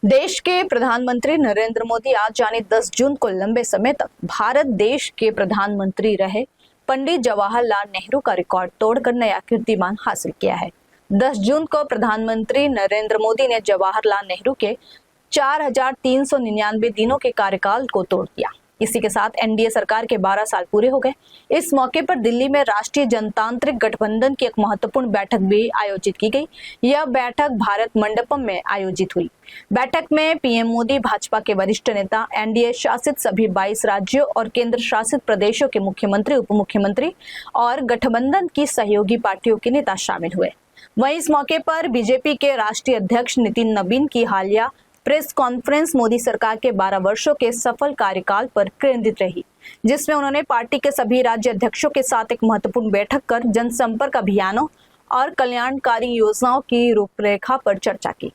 देश के प्रधानमंत्री नरेंद्र मोदी आज यानी 10 जून को लंबे समय तक भारत देश के प्रधानमंत्री रहे पंडित जवाहरलाल नेहरू का रिकॉर्ड तोड़कर नया कीर्तिमान हासिल किया है। 10 जून को प्रधानमंत्री नरेंद्र मोदी ने जवाहरलाल नेहरू के 4,399 दिनों के कार्यकाल को तोड़ दिया। इसी के साथ एनडीए सरकार के 12 साल पूरे हो गए। इस मौके पर दिल्ली में राष्ट्रीय जनतांत्रिक गठबंधन की एक महत्वपूर्ण बैठक भी आयोजित की गई। यह बैठक भारत मंडपम में आयोजित हुई। बैठक में पीएम मोदी, भाजपा के वरिष्ठ नेता, एनडीए शासित सभी 22 राज्यों और केंद्र शासित प्रदेशों के मुख्यमंत्री, उप मुख्यमंत्री और गठबंधन की सहयोगी पार्टियों के नेता शामिल हुए। वहीं इस मौके पर बीजेपी के राष्ट्रीय अध्यक्ष नितिन नबीन की हालिया प्रेस कॉन्फ्रेंस मोदी सरकार के 12 वर्षों के सफल कार्यकाल पर केंद्रित रही, जिसमें उन्होंने पार्टी के सभी राज्य अध्यक्षों के साथ एक महत्वपूर्ण बैठक कर जनसंपर्क अभियानों और कल्याणकारी योजनाओं की रूपरेखा पर चर्चा की।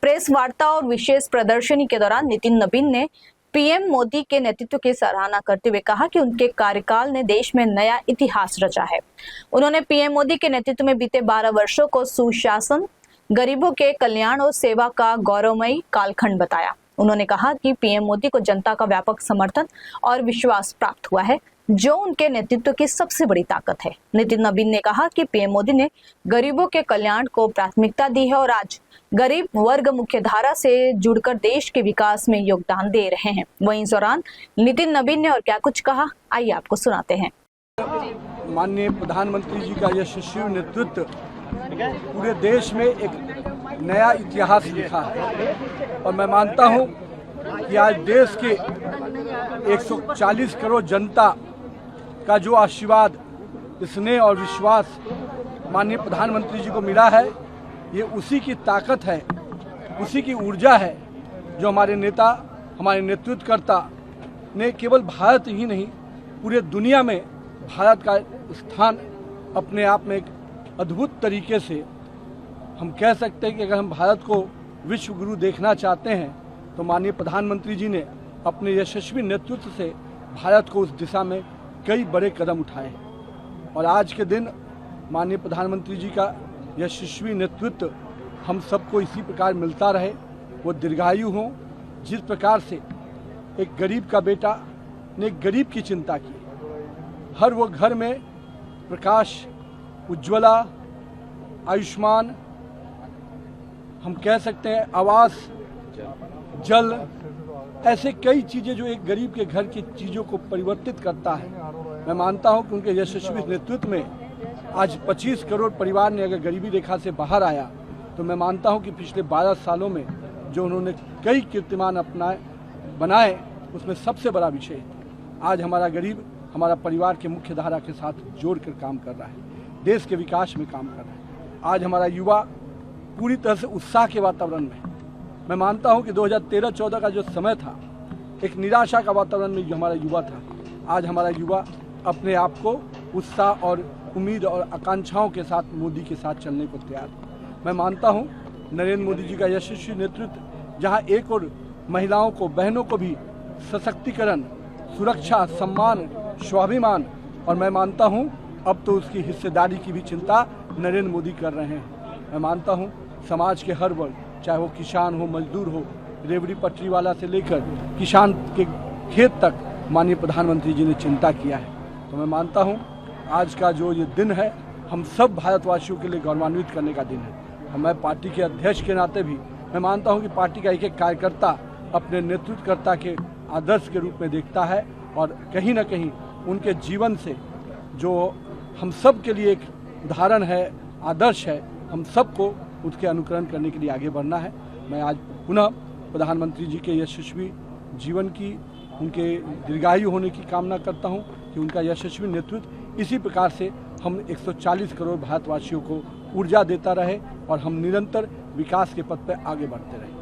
प्रेस वार्ता और विशेष प्रदर्शनी के दौरान नितिन नबीन ने पीएम मोदी के नेतृत्व की सराहना करते हुए कहा कि उनके कार्यकाल ने देश में नया इतिहास रचा है। उन्होंने पीएम मोदी के नेतृत्व में बीते 12 वर्षों को सुशासन, गरीबों के कल्याण और सेवा का गौरवमयी कालखंड बताया। उन्होंने कहा कि पीएम मोदी को जनता का व्यापक समर्थन और विश्वास प्राप्त हुआ है, जो उनके नेतृत्व की सबसे बड़ी ताकत है। नितिन नबीन ने कहा कि पीएम मोदी ने गरीबों के कल्याण को प्राथमिकता दी है और आज गरीब वर्ग मुख्यधारा से जुड़कर देश के विकास में योगदान दे रहे हैं। वहीं इस दौरान नितिन नबीन ने और क्या कुछ कहा, आइए आपको सुनाते हैं। माननीय प्रधानमंत्री जी का यशस्वी नेतृत्व पूरे देश में एक नया इतिहास लिखा है और मैं मानता हूं कि आज देश के 140 करोड़ जनता का जो आशीर्वाद, स्नेह और विश्वास माननीय प्रधानमंत्री जी को मिला है, ये उसी की ताकत है, उसी की ऊर्जा है जो हमारे नेता, हमारे नेतृत्वकर्ता ने केवल भारत ही नहीं पूरे दुनिया में भारत का स्थान अपने आप में एक अद्भुत तरीके से हम कह सकते हैं कि अगर हम भारत को विश्व गुरु देखना चाहते हैं तो माननीय प्रधानमंत्री जी ने अपने यशस्वी नेतृत्व से भारत को उस दिशा में कई बड़े कदम उठाए और आज के दिन माननीय प्रधानमंत्री जी का यशस्वी नेतृत्व हम सबको इसी प्रकार मिलता रहे, वो दीर्घायु हों। जिस प्रकार से एक गरीब का बेटा ने एक गरीब की चिंता की, हर वो घर में प्रकाश, उज्ज्वला, आयुष्मान, हम कह सकते हैं आवास, जल, ऐसे कई चीज़ें जो एक गरीब के घर की चीज़ों को परिवर्तित करता है। मैं मानता हूं कि उनके यशस्वी नेतृत्व में आज 25 करोड़ परिवार ने अगर गरीबी रेखा से बाहर आया तो मैं मानता हूं कि पिछले 12 सालों में जो उन्होंने कई कीर्तिमान बनाए, उसमें सबसे बड़ा विषय आज हमारा गरीब हमारा परिवार के मुख्य धारा के साथ जोड़कर काम कर रहा है, देश के विकास में काम कर रहा है। आज हमारा युवा पूरी तरह से उत्साह के वातावरण में, मैं मानता हूं कि 2013-14 का जो समय था, एक निराशा का वातावरण में जो हमारा युवा था, आज हमारा युवा अपने आप को उत्साह और उम्मीद और आकांक्षाओं के साथ मोदी के साथ चलने को तैयार है। मैं मानता हूं नरेंद्र मोदी जी का यशस्वी नेतृत्व जहां एक और महिलाओं को, बहनों को भी सशक्तिकरण, सुरक्षा, सम्मान, स्वाभिमान और मैं मानता हूं अब तो उसकी हिस्सेदारी की भी चिंता नरेंद्र मोदी कर रहे हैं। मैं मानता हूं समाज के हर वर्ग, चाहे वो किसान हो, मजदूर हो, रेवड़ी पटरी वाला से लेकर किसान के खेत तक माननीय प्रधानमंत्री जी ने चिंता किया है। तो मैं मानता हूं आज का जो ये दिन है, हम सब भारतवासियों के लिए गौरवान्वित करने का दिन है। और मैं पार्टी के अध्यक्ष के नाते भी मैं मानता हूं कि पार्टी का एक एक कार्यकर्ता अपने नेतृत्वकर्ता के आदर्श के रूप में देखता है और कहीं ना कहीं उनके जीवन से जो हम सब के लिए एक उदाहरण है, आदर्श है, हम सबको उसके अनुकरण करने के लिए आगे बढ़ना है। मैं आज पुनः प्रधानमंत्री जी के यशस्वी जीवन की, उनके दीर्घायु होने की कामना करता हूं कि उनका यशस्वी नेतृत्व इसी प्रकार से हम 140 करोड़ भारतवासियों को ऊर्जा देता रहे और हम निरंतर विकास के पथ पर आगे बढ़ते रहे।